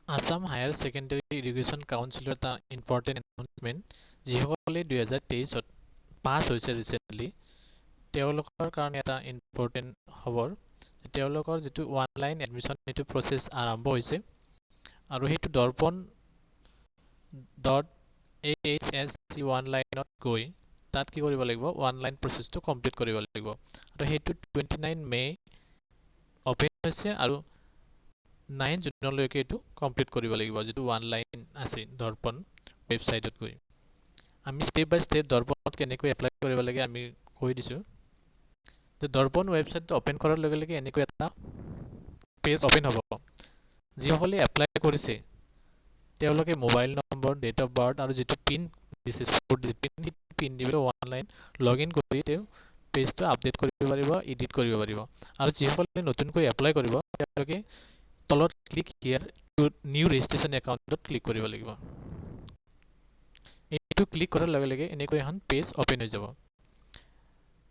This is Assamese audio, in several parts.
Assam Higher Secondary Education Council এটা ইম্পৰ্টেণ্ট এনাউন্সমেণ্ট যিসকলে 2023 পাছ হৈছে ৰিসেন্টলি তেওঁলোকৰ কাৰণে এটা ইম্পৰ্টেণ্ট খবৰ তেওঁলোকৰ যেটো অনলাইন এডমিশন এটো প্ৰসেস আৰম্ভ হৈছে আৰু হেতু darpan.ahsec online গৈ তাত কি কৰিব লাগিব অনলাইন প্ৰসেসটো কমপ্লিট কৰিব লাগিব আৰু হেতু 29 মে ওপেন হৈছে আৰু 9 জুনলৈকে এটো কমপ্লিট কৰিব লাগিব যেটো অনলাইন আছে দৰ্পণ ওয়েবসাইটত গৈ আমি স্টেপ বাই স্টেপ দৰ্পণত কেনেকৈ এপ্লাই কৰিব লাগে আমি কৈ দিছো তো দৰ্পণ ওয়েবসাইটটো ওপেন কৰাৰ লগে লগে এনেকৈ এটা পেজ ওপেন হ'ব যিসকলে এপ্লাই কৰিছে তেওঁলোকে mobile number date of birth আৰু যেটো পিন দিছে পিন দিবলৈ অনলাইন লগইন কৰি তেওঁ পেজটো আপডেট কৰিব পাৰিব এডিট কৰিব পাৰিব আৰু যিসকলে নতুনকৈ এপ্লাই কৰিব তেওঁলোকে তলত click here to new registration একাউন্টত ক্লিক কৰিব লাগিব এইটো ক্লিক কৰাৰ লগে লগে এনেকৈ এখন পেজ ওপেন হৈ যাব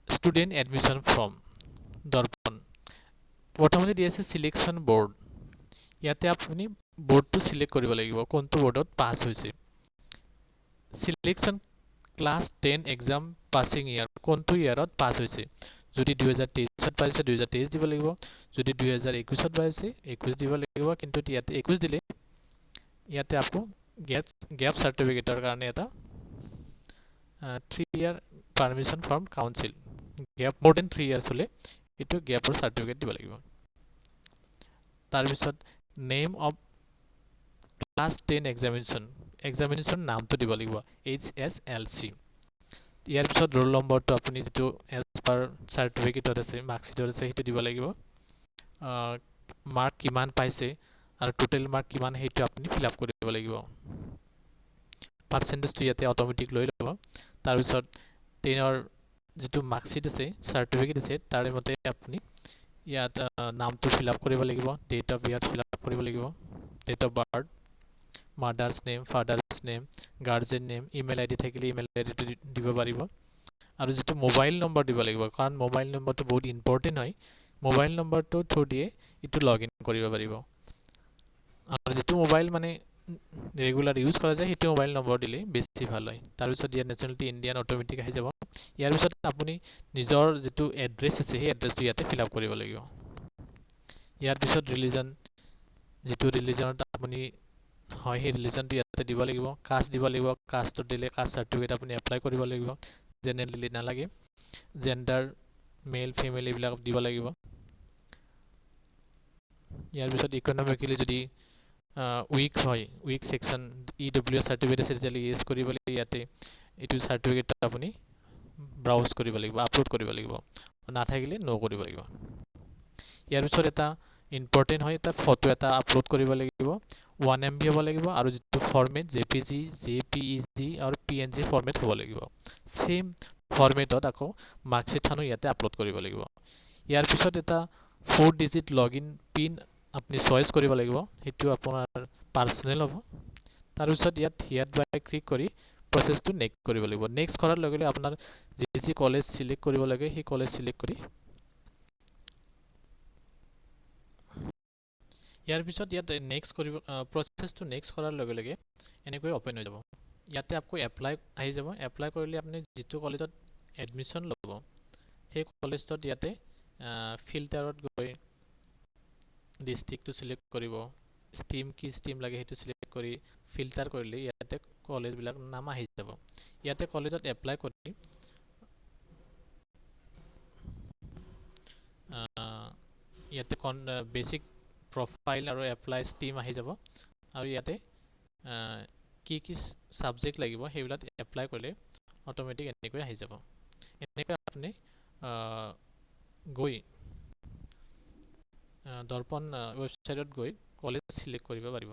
ষ্টুডেন্ট এডমিশন ফৰ্ম দৰ্পণ প্ৰথমতে দি আছে সিলেকশন বোৰ্ড ইয়াতে আপুনি বোৰ্ডটো সিলেক্ট কৰিব লাগিব কোনটো বোৰ্ডত পাস হৈছে সিলেকশন ক্লাস 10 এক্সাম পাসিং ইয়াৰ কোনটো ইয়াৰত পাস হৈছে যদি 2023 ত পাইছে 2023 দিব লাগিব যদি 2021 ত পাইছে 21 দিব লাগিব কিন্তু ইয়াতে 21 দিলে ইয়াতে আপু গেপ সাৰ্টিফিকেটৰ কাৰণে এটা 3 year permission from council gap more than 3 years হলে এটো গেপৰ সাৰ্টিফিকেট দিব লাগিব তাৰ পিছত নেম অফ ক্লাস 10 এক্সামিনেশন নামটো দিব লাগিব HSLC ইয়াৰ পিছত ৰোল নম্বৰটো আপুনি যেটো এজ পাৰ সাৰ্টিফিকেটত আছে মাৰ্কশিটত আছে হেতু দিব লাগিব মাৰ্ক কিমান পাইছে আৰু টোটাল মাৰ্ক কিমান হেতু আপুনি ফিল আপ কৰিব লাগিব পাৰ্চেন্টেজটো ইয়াতে অটোমেটিক লৈ ল'ব তাৰ পিছত 10ৰ যেটো মাৰ্কশিট আছে সাৰ্টিফিকেট আছে তাৰে মতে আপুনি ইয়াত নামটো ফিল আপ কৰিব লাগিব date of birth fill up কৰিব লাগিব date of birth mother's name father's name guardian name email ID থাকিলে ইমেইল আইডিটো দিব পাৰিব আৰু যেটো মোবাইল নম্বৰ দিব লাগিব কাৰণ মোবাইল নম্বৰটো বহুত ইম্পৰ্টেন্ট হয় মোবাইল নম্বৰটো থ্ৰু দিয়ে ইটো লগইন কৰিব পাৰিব আৰু যেটো মোবাইল মানে ৰেগুলাৰ ইউজ কৰা যায় হেতু মোবাইল নম্বৰ দিলে বেছি ভাল হয় তাৰ পিছত ইয়াৰ নেশনালিটি ইণ্ডিয়ান অটোমেটিক আহি যাব ইয়াৰ পিছত আপুনি নিজৰ যেটো এড্ৰেছ আছে সেই এড্ৰেছটো ইয়াতে ফিল আপ কৰিব লাগিব ইয়াৰ পিছত ৰিলিজন যেটো ৰিলিজনত আপুনি হয় সেই ৰিলিজনটো ইয়াতে দিব লাগিব কাষ্ট দিব লাগিব কাষ্টটো দিলে কাষ্ট সাৰ্টিফিকেট আপুনি এপ্লাই কৰিব লাগিব জেনাৰেল দিলে নালাগে জেন্ডাৰ মেল ফিমেল এইবিলাক দিব লাগিব ইয়াৰ পিছত ইকোনমিক্যালি যদি উইক হয় উইক সেকশন ইডব্লিউ সাৰ্টিফিকেট আছে তেতিয়ালে ইয়েস কৰিব লাগিব ইয়াতে এটো সাৰ্টিফিকেট আপুনি ব্ৰাউজ কৰিব লাগিব আপলোড কৰিব লাগিব নাথাকিলে নো কৰিব লাগিব ইয়াৰ পিছত এটা ইম্পৰ্টেন্ট হয় এটা ফটো এটা আপলোড কৰিব লাগিব 1 MB হ'ব লাগিব আৰু যেটো ফৰমেট JPG JPEG আৰু PNG ফৰমেট হ'ব লাগিব সেম ফৰমেটত আকৌ মাৰ্কশিটখনো ইয়াতে আপলোড কৰিব লাগিব ইয়াৰ পিছত এটা 4 ডিজিট লগইন পিন আপুনি চয়েস কৰিব লাগিব হেতু আপোনাৰ পাৰ্সোনেল হ'ব তাৰ পিছত ইয়াত বাই ক্লিক কৰি প্ৰসেসটো নেক্সট কৰিব লাগিব নেক্সট কৰাৰ লগে লগে আপোনাৰ যি কলেজ সিলেক্ট কৰিব লাগে সেই কলেজ সিলেক্ট কৰি ইয়াৰ পিছত ইয়াতে নেক্সট কৰিব প্ৰসেসটো নেক্সট কৰাৰ লগে লগে এনেকৈ ওপেন হৈ যাব ইয়াতে আপকো এপ্লাই আহি যাব এপ্লাই কৰিলে আপুনি যেটো কলেজত এডমিশন ল'ব সেই কলেজত ইয়াতে ফিল্টাৰত গৈ ডিস্ট্ৰিক্টটো সিলেক্ট কৰিব স্ট্ৰীম কি স্ট্ৰীম লাগে হেতু সিলেক্ট কৰি ফিল্টাৰ কৰিলে ইয়াতে কলেজ বিলাক নাম আহি যাব ইয়াতে কলেজত এপ্লাই কৰি ইয়াতে বেসিক প্ৰফাইল আৰু এপ্লাই স্ট্ৰীম আহি যাব আৰু ইয়াতে কি সাবজেক্ট লাগিব হেবিলাক এপ্লাই কৰিলে অটোমেটিক এনেকৈ আহি যাব এনেকৈ আপুনি গৈ দৰ্পণ ওয়েবসাইটত গৈ কলেজ সিলেক্ট কৰিব পাৰিব